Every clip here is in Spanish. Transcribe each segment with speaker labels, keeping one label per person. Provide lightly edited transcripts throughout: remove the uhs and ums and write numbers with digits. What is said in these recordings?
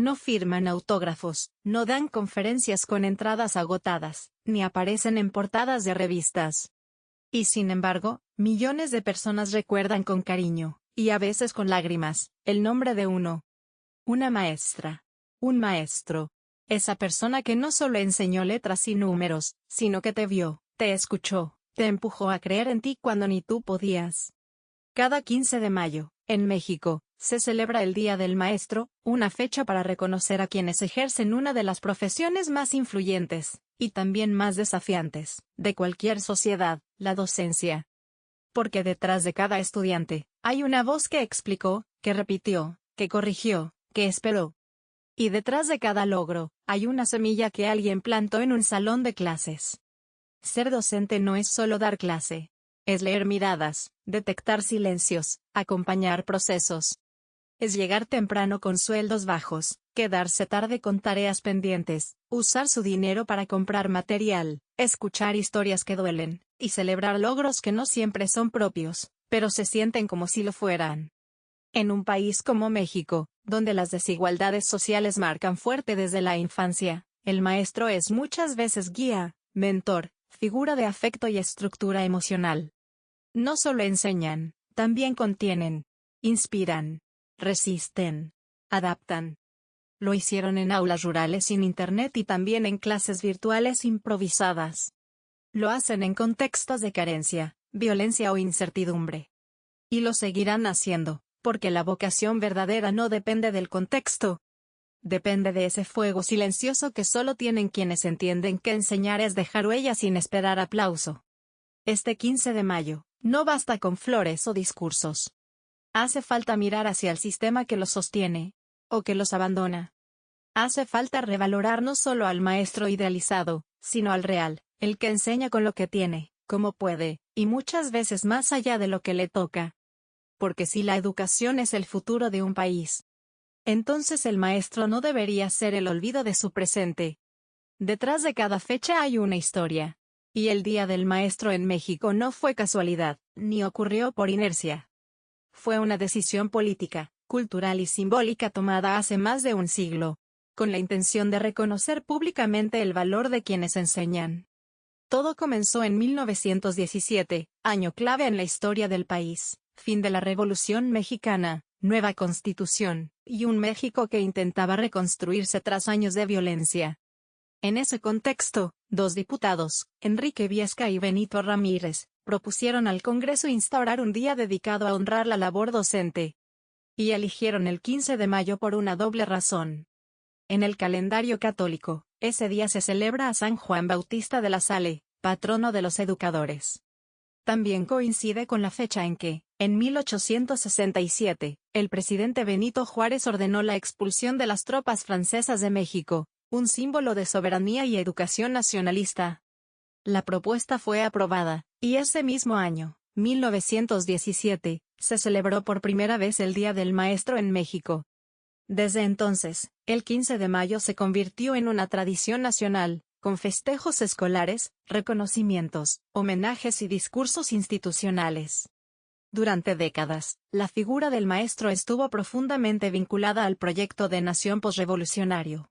Speaker 1: no firman autógrafos, no dan conferencias con entradas agotadas, ni aparecen en portadas de revistas. Y sin embargo, millones de personas recuerdan con cariño, y a veces con lágrimas, el nombre de una maestra, un maestro. Esa persona que no solo enseñó letras y números, sino que te vio, te escuchó, te empujó a creer en ti cuando ni tú podías. Cada 15 de mayo, en México, se celebra el Día del Maestro, una fecha para reconocer a quienes ejercen una de las profesiones más influyentes, y también más desafiantes, de cualquier sociedad, la docencia. Porque detrás de cada estudiante, hay una voz que explicó, que repitió, que corrigió, que esperó. Y detrás de cada logro, hay una semilla que alguien plantó en un salón de clases. Ser docente no es solo dar clase. Es leer miradas, detectar silencios, acompañar procesos. Es llegar temprano con sueldos bajos, quedarse tarde con tareas pendientes, usar su dinero para comprar material, escuchar historias que duelen, y celebrar logros que no siempre son propios, pero se sienten como si lo fueran. En un país como México, donde las desigualdades sociales marcan fuerte desde la infancia, el maestro es muchas veces guía, mentor, figura de afecto y estructura emocional. No solo enseñan, también contienen, inspiran, resisten, adaptan. Lo hicieron en aulas rurales sin internet y también en clases virtuales improvisadas. Lo hacen en contextos de carencia, violencia o incertidumbre. Y lo seguirán haciendo, porque la vocación verdadera no depende del contexto. Depende de ese fuego silencioso que solo tienen quienes entienden que enseñar es dejar huella sin esperar aplauso. Este 15 de mayo, no basta con flores o discursos. Hace falta mirar hacia el sistema que los sostiene, o que los abandona. Hace falta revalorar no solo al maestro idealizado, sino al real, el que enseña con lo que tiene, como puede, y muchas veces más allá de lo que le toca. Porque si la educación es el futuro de un país, entonces el maestro no debería ser el olvido de su presente. Detrás de cada fecha hay una historia. Y el Día del Maestro en México no fue casualidad, ni ocurrió por inercia. Fue una decisión política, cultural y simbólica tomada hace más de un siglo, con la intención de reconocer públicamente el valor de quienes enseñan. Todo comenzó en 1917, año clave en la historia del país, fin de la Revolución Mexicana, nueva constitución, y un México que intentaba reconstruirse tras años de violencia. En ese contexto, dos diputados, Enrique Viesca y Benito Ramírez, propusieron al Congreso instaurar un día dedicado a honrar la labor docente. Y eligieron el 15 de mayo por una doble razón. En el calendario católico, ese día se celebra a San Juan Bautista de la Salle, patrono de los educadores. También coincide con la fecha en que, en 1867, el presidente Benito Juárez ordenó la expulsión de las tropas francesas de México, un símbolo de soberanía y educación nacionalista. La propuesta fue aprobada, y ese mismo año, 1917, se celebró por primera vez el Día del Maestro en México. Desde entonces, el 15 de mayo se convirtió en una tradición nacional, con festejos escolares, reconocimientos, homenajes y discursos institucionales. Durante décadas, la figura del maestro estuvo profundamente vinculada al proyecto de nación posrevolucionario.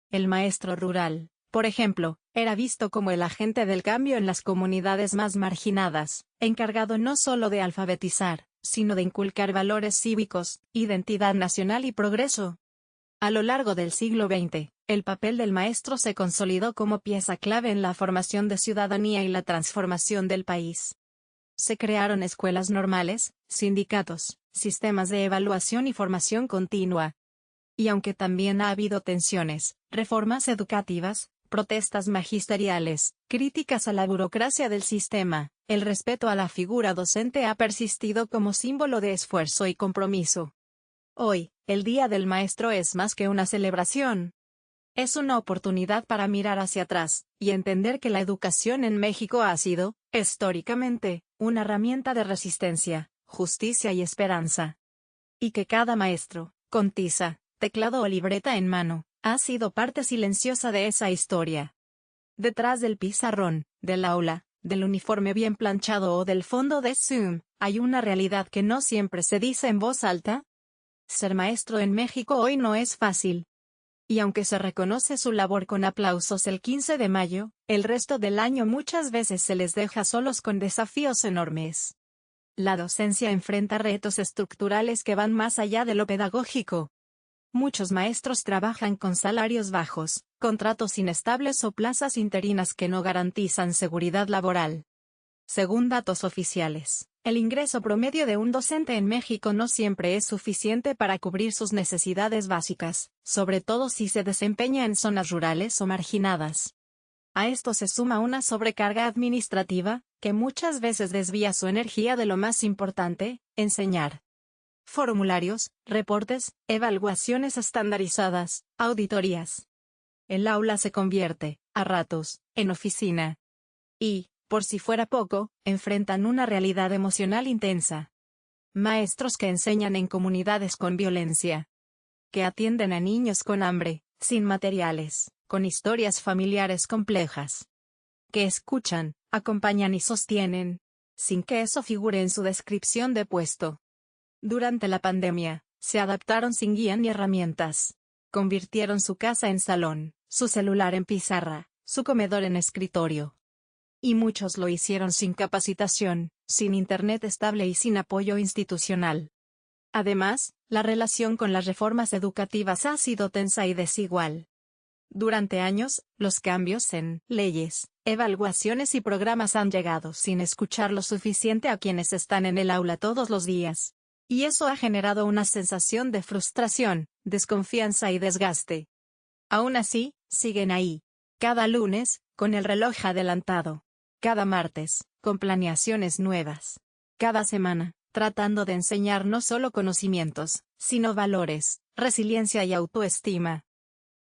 Speaker 1: El maestro rural, por ejemplo, era visto como el agente del cambio en las comunidades más marginadas, encargado no solo de alfabetizar, sino de inculcar valores cívicos, identidad nacional y progreso. A lo largo del siglo XX, el papel del maestro se consolidó como pieza clave en la formación de ciudadanía y la transformación del país. Se crearon escuelas normales, sindicatos, sistemas de evaluación y formación continua. Y aunque también ha habido tensiones, reformas educativas, protestas magisteriales, críticas a la burocracia del sistema, el respeto a la figura docente ha persistido como símbolo de esfuerzo y compromiso. Hoy, el Día del Maestro es más que una celebración. Es una oportunidad para mirar hacia atrás, y entender que la educación en México ha sido, históricamente, una herramienta de resistencia, justicia y esperanza. Y que cada maestro, con tiza, teclado o libreta en mano, ha sido parte silenciosa de esa historia. Detrás del pizarrón, del aula, del uniforme bien planchado o del fondo de Zoom, hay una realidad que no siempre se dice en voz alta. Ser maestro en México hoy no es fácil. Y aunque se reconoce su labor con aplausos el 15 de mayo, el resto del año muchas veces se les deja solos con desafíos enormes. La docencia enfrenta retos estructurales que van más allá de lo pedagógico. Muchos maestros trabajan con salarios bajos, contratos inestables o plazas interinas que no garantizan seguridad laboral. Según datos oficiales, el ingreso promedio de un docente en México no siempre es suficiente para cubrir sus necesidades básicas, sobre todo si se desempeña en zonas rurales o marginadas. A esto se suma una sobrecarga administrativa, que muchas veces desvía su energía de lo más importante, enseñar. Formularios, reportes, evaluaciones estandarizadas, auditorías. El aula se convierte, a ratos, en oficina. Y, por si fuera poco, enfrentan una realidad emocional intensa. Maestros que enseñan en comunidades con violencia. Que atienden a niños con hambre, sin materiales, con historias familiares complejas. Que escuchan, acompañan y sostienen, sin que eso figure en su descripción de puesto. Durante la pandemia, se adaptaron sin guía ni herramientas. Convirtieron su casa en salón, su celular en pizarra, su comedor en escritorio. Y muchos lo hicieron sin capacitación, sin internet estable y sin apoyo institucional. Además, la relación con las reformas educativas ha sido tensa y desigual. Durante años, los cambios en leyes, evaluaciones y programas han llegado sin escuchar lo suficiente a quienes están en el aula todos los días. Y eso ha generado una sensación de frustración, desconfianza y desgaste. Aún así, siguen ahí. Cada lunes, con el reloj adelantado. Cada martes, con planeaciones nuevas. Cada semana, tratando de enseñar no solo conocimientos, sino valores, resiliencia y autoestima.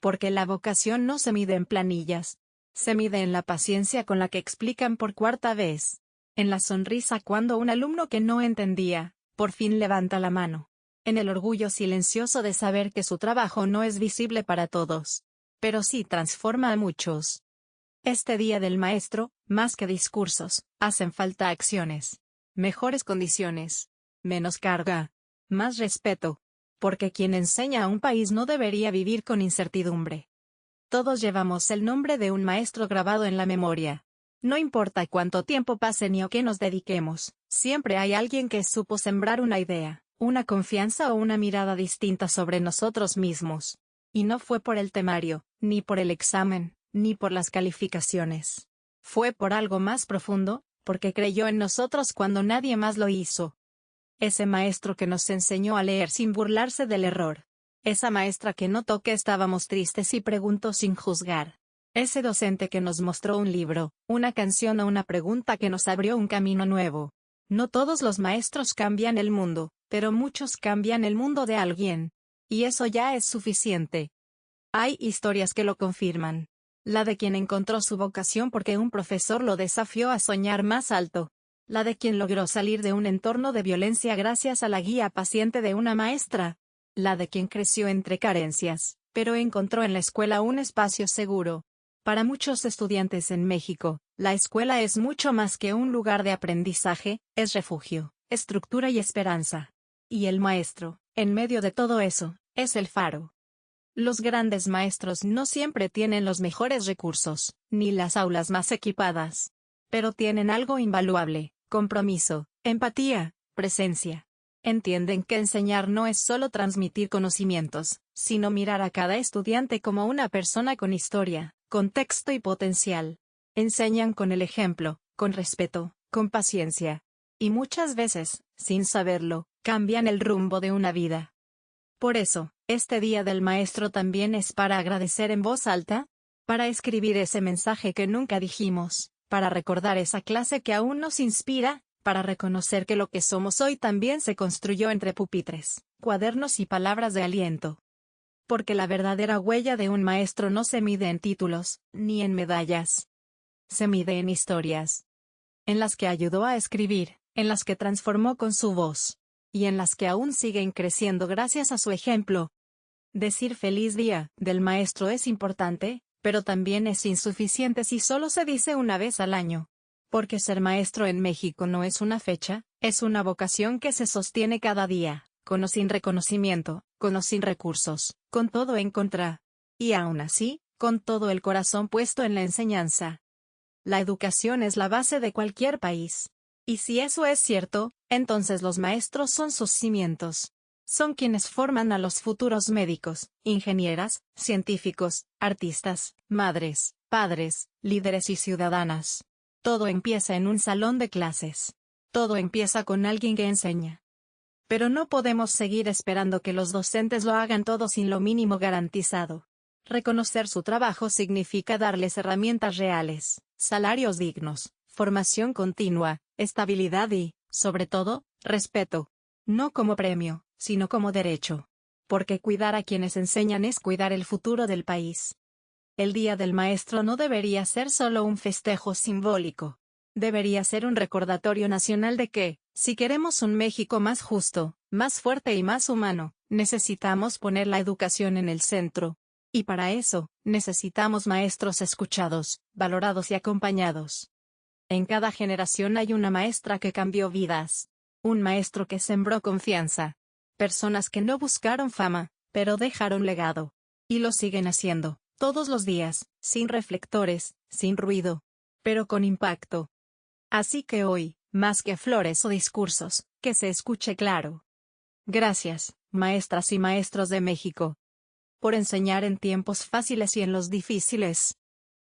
Speaker 1: Porque la vocación no se mide en planillas. Se mide en la paciencia con la que explican por cuarta vez. En la sonrisa cuando un alumno que no entendía, por fin levanta la mano. En el orgullo silencioso de saber que su trabajo no es visible para todos. Pero sí transforma a muchos. Este Día del Maestro, más que discursos, hacen falta acciones. Mejores condiciones. Menos carga. Más respeto. Porque quien enseña a un país no debería vivir con incertidumbre. Todos llevamos el nombre de un maestro grabado en la memoria. No importa cuánto tiempo pase ni a qué nos dediquemos, siempre hay alguien que supo sembrar una idea, una confianza o una mirada distinta sobre nosotros mismos. Y no fue por el temario, ni por el examen, ni por las calificaciones. Fue por algo más profundo, porque creyó en nosotros cuando nadie más lo hizo. Ese maestro que nos enseñó a leer sin burlarse del error. Esa maestra que notó que estábamos tristes y preguntó sin juzgar. Ese docente que nos mostró un libro, una canción o una pregunta que nos abrió un camino nuevo. No todos los maestros cambian el mundo, pero muchos cambian el mundo de alguien. Y eso ya es suficiente. Hay historias que lo confirman. La de quien encontró su vocación porque un profesor lo desafió a soñar más alto. La de quien logró salir de un entorno de violencia gracias a la guía paciente de una maestra. La de quien creció entre carencias, pero encontró en la escuela un espacio seguro. Para muchos estudiantes en México, la escuela es mucho más que un lugar de aprendizaje, es refugio, estructura y esperanza. Y el maestro, en medio de todo eso, es el faro. Los grandes maestros no siempre tienen los mejores recursos, ni las aulas más equipadas. Pero tienen algo invaluable: compromiso, empatía, presencia. Entienden que enseñar no es solo transmitir conocimientos, sino mirar a cada estudiante como una persona con historia, contexto y potencial. Enseñan con el ejemplo, con respeto, con paciencia. Y muchas veces, sin saberlo, cambian el rumbo de una vida. Por eso, este Día del Maestro también es para agradecer en voz alta, para escribir ese mensaje que nunca dijimos, para recordar esa clase que aún nos inspira, para reconocer que lo que somos hoy también se construyó entre pupitres, cuadernos y palabras de aliento. Porque la verdadera huella de un maestro no se mide en títulos, ni en medallas. Se mide en historias. En las que ayudó a escribir, en las que transformó con su voz. Y en las que aún siguen creciendo gracias a su ejemplo. Decir feliz día del maestro es importante, pero también es insuficiente si solo se dice una vez al año. Porque ser maestro en México no es una fecha, es una vocación que se sostiene cada día, con o sin reconocimiento, con o sin recursos, con todo en contra. Y aún así, con todo el corazón puesto en la enseñanza. La educación es la base de cualquier país. Y si eso es cierto, entonces los maestros son sus cimientos. Son quienes forman a los futuros médicos, ingenieras, científicos, artistas, madres, padres, líderes y ciudadanas. Todo empieza en un salón de clases. Todo empieza con alguien que enseña. Pero no podemos seguir esperando que los docentes lo hagan todo sin lo mínimo garantizado. Reconocer su trabajo significa darles herramientas reales, salarios dignos, formación continua, estabilidad y, sobre todo, respeto. No como premio, sino como derecho. Porque cuidar a quienes enseñan es cuidar el futuro del país. El Día del Maestro no debería ser solo un festejo simbólico. Debería ser un recordatorio nacional de que, si queremos un México más justo, más fuerte y más humano, necesitamos poner la educación en el centro. Y para eso, necesitamos maestros escuchados, valorados y acompañados. En cada generación hay una maestra que cambió vidas. Un maestro que sembró confianza. Personas que no buscaron fama, pero dejaron legado. Y lo siguen haciendo, todos los días, sin reflectores, sin ruido, pero con impacto. Así que hoy, más que flores o discursos, que se escuche claro. Gracias, maestras y maestros de México. Por enseñar en tiempos fáciles y en los difíciles.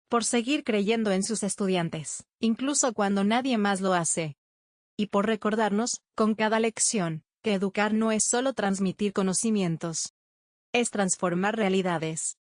Speaker 1: Por seguir creyendo en sus estudiantes, incluso cuando nadie más lo hace. Y por recordarnos, con cada lección, que educar no es solo transmitir conocimientos. Es transformar realidades.